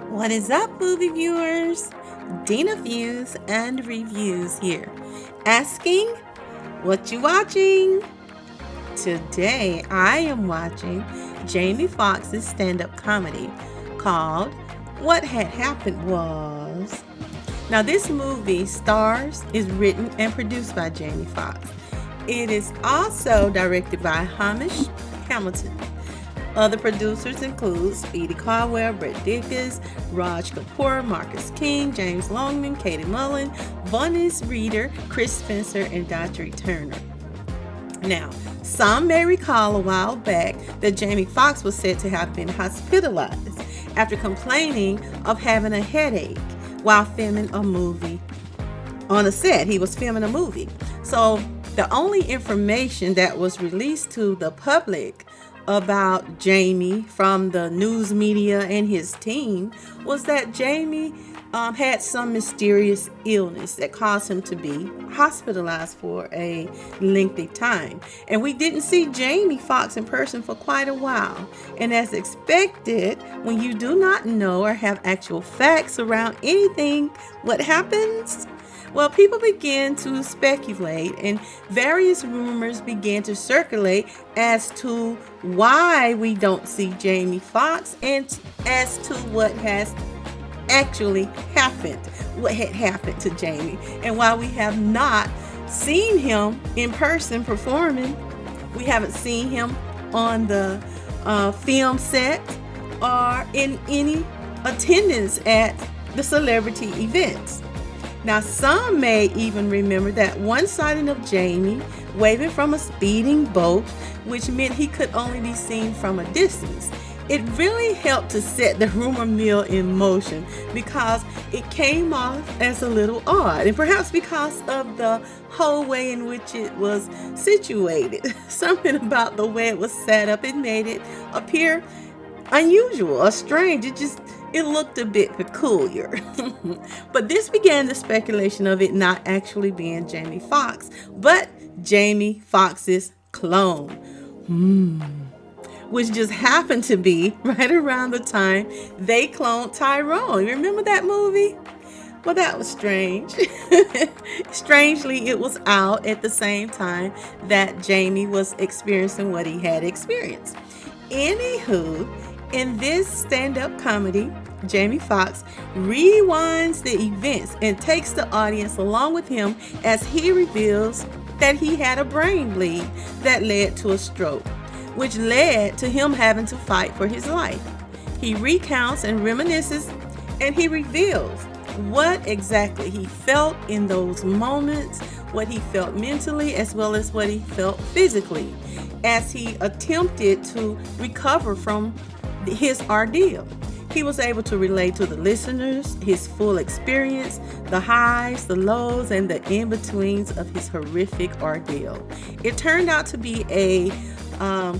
What is up, movie viewers? Dena Views and Reviews here, asking what you watching. Today, I am watching Jamie Foxx's stand-up comedy called What Had Happened Was. Now, this movie is written and produced by Jamie Foxx. It is also directed by Hamish Hamilton. Other producers include Speedy Caldwell, Brett Dickus, Raj Kapoor, Marcus King, James Longman, Katie Mullen, Vonnis Reeder, Chris Spencer, and Daughtry Turner. Now, some may recall a while back that Jamie Foxx was said to have been hospitalized after complaining of having a headache while filming a movie. On a set, he was filming a movie. So, the only information that was released to the public about Jamie from the news media and his team was that Jamie had some mysterious illness that caused him to be hospitalized for a lengthy time. And we didn't see Jamie Foxx in person for quite a while. And as expected, when you do not know or have actual facts around anything, what happens? Well, people began to speculate and various rumors began to circulate as to why we don't see Jamie Foxx and as to what has actually happened, what had happened to Jamie. And while we have not seen him in person performing, we haven't seen him on the film set or in any attendance at the celebrity events. Now, some may even remember that one sighting of Jamie waving from a speeding boat, which meant he could only be seen from a distance. It really helped to set the rumor mill in motion because it came off as a little odd, and perhaps because of the whole way in which it was situated. Something about the way it was set up, it made it appear unusual or strange. It looked a bit peculiar. But this began the speculation of it not actually being Jamie Foxx, but Jamie Foxx's clone. Which just happened to be right around the time they cloned Tyrone. Remember that movie? Well, that was strange. Strangely, it was out at the same time that Jamie was experiencing what he had experienced. Anywho, in this stand-up comedy, Jamie Foxx rewinds the events and takes the audience along with him as he reveals that he had a brain bleed that led to a stroke, which led to him having to fight for his life. He recounts and reminisces, and he reveals what exactly he felt in those moments, what he felt mentally as well as what he felt physically as he attempted to recover from his ordeal. He was able to relate to the listeners his full experience, the highs, the lows, and the in-betweens of his horrific ordeal. It turned out to be a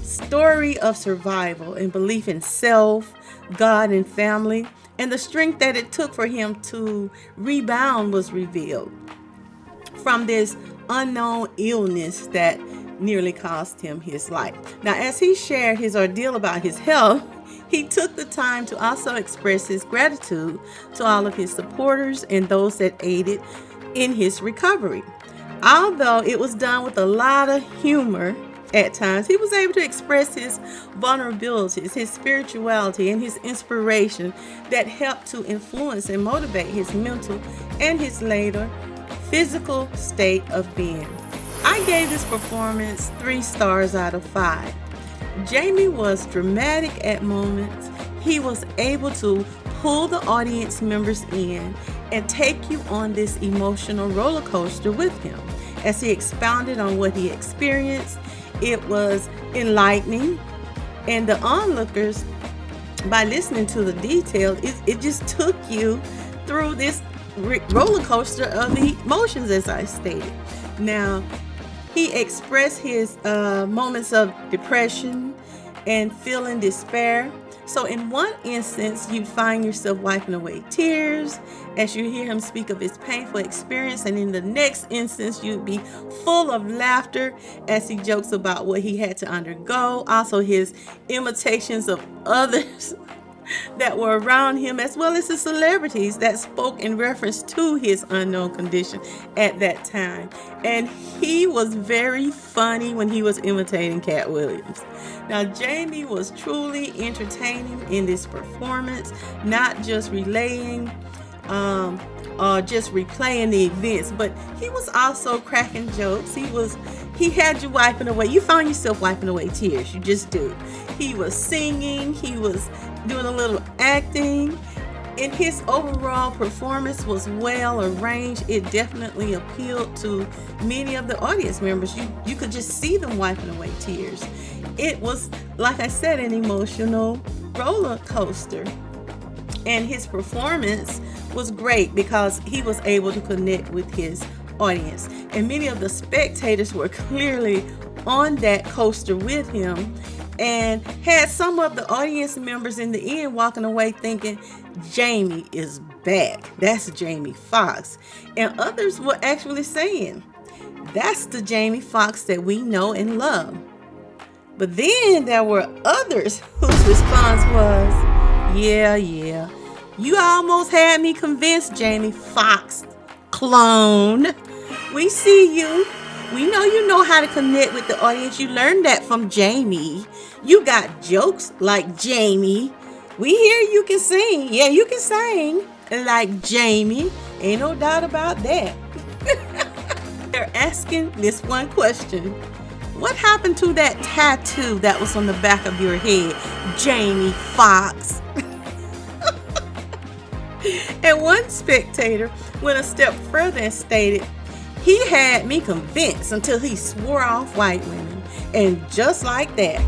story of survival and belief in self, God, and family, and the strength that it took for him to rebound was revealed from this unknown illness that nearly cost him his life. Now, as he shared his ordeal about his health, he took the time to also express his gratitude to all of his supporters and those that aided in his recovery. Although it was done with a lot of humor at times, he was able to express his vulnerabilities, his spirituality, and his inspiration that helped to influence and motivate his mental and his later physical state of being. I gave this performance 3 stars out of 5. Jamie was dramatic at moments. He was able to pull the audience members in and take you on this emotional roller coaster with him. As he expounded on what he experienced, it was enlightening, and the onlookers, by listening to the details, it just took you through this roller coaster of emotions, as I stated. Now, he expressed his moments of depression and feeling despair. So in one instance, you'd find yourself wiping away tears as you hear him speak of his painful experience. And in the next instance, you'd be full of laughter as he jokes about what he had to undergo. Also, his imitations of others that were around him, as well as the celebrities that spoke in reference to his unknown condition at that time. And he was very funny when he was imitating Cat Williams. Now, Jamie was truly entertaining in this performance, not just relaying just replaying the events, but he was also cracking jokes. He had you wiping away. You found yourself wiping away tears. You just do. He was singing. He was doing a little acting. And his overall performance was well arranged. It definitely appealed to many of the audience members. You could just see them wiping away tears. It was, like I said, an emotional roller coaster. And his performance was great because he was able to connect with his audience. And many of the spectators were clearly on that coaster with him, and had some of the audience members in the end walking away thinking, Jamie is back. That's Jamie Foxx. And others were actually saying, that's the Jamie Foxx that we know and love. But then there were others whose response was, yeah, you almost had me convinced, Jamie Foxx clone. We see you. We know you know how to connect with the audience. You learned that from Jamie. You got jokes like Jamie. We hear you can sing. Yeah, you can sing like Jamie. Ain't no doubt about that. They're asking this one question. What happened to that tattoo that was on the back of your head, Jamie Foxx? And one spectator went a step further and stated, he had me convinced until he swore off white women. And just like that,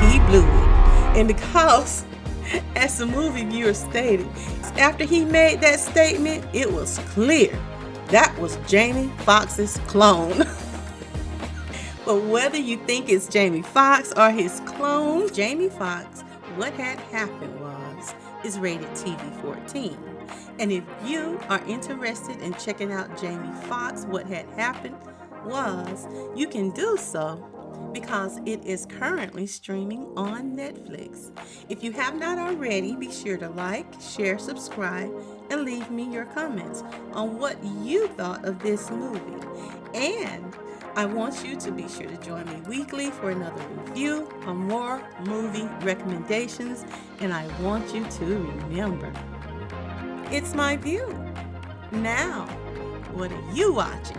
he blew it. And because, as the movie viewer stated, after he made that statement, it was clear that was Jamie Foxx's clone. But whether you think it's Jamie Foxx or his clone, Jamie Foxx, What Had Happened is rated TV 14. And if you are interested in checking out Jamie Foxx, What Had Happened you can do so because it is currently streaming on Netflix. If you have not already, be sure to like, share, subscribe, and leave me your comments on what you thought of this movie. And I want you to be sure to join me weekly for another review on more movie recommendations. And I want you to remember, it's my view. Now, what are you watching?